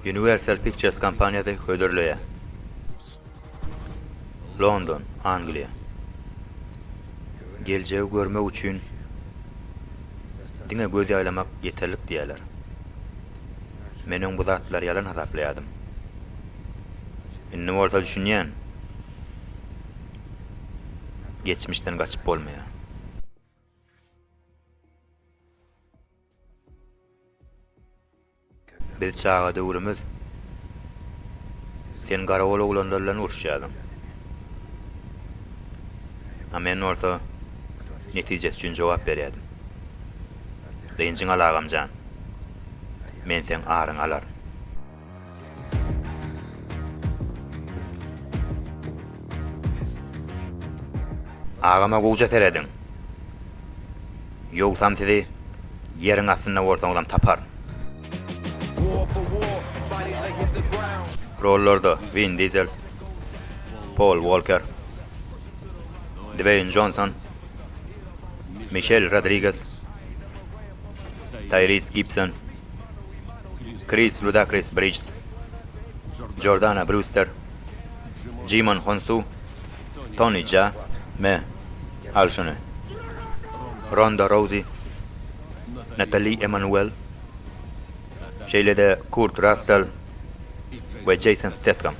Universal Pictures kompaniyasy hödürlüýär. London, Angliýa. Geljegi görmek üçin diňe göz ýaylamak ýeterlik diýerler. Meniň bu zatlar ýalan hasaplaýadym. Inni bolsa düşünýän, geçmişden gaçyp bolmaýar. Biz çağa döwrümüz sen garawol oglanlar bilen uruşýadyň. A men orta netijesi üçin jogap berýärdim. Deýinjiň alagamjan. Men sen aryň alar. Agama goýja serediň. Ýogsam sizi ýeriň astynda bolsaňyzam tapar. Rollarda Vin Diesel, Paul Walker, Dwayne Johnson, Michelle Rodriguez, Tyrese Gibson, Chris Ludacris Bridges, Jordana Brewster, Jimon Honsu, Tony Jaa, me Alshone, Ronda Rousey, Natalie Emmanuel, Kurt Russell ve Jason Statham.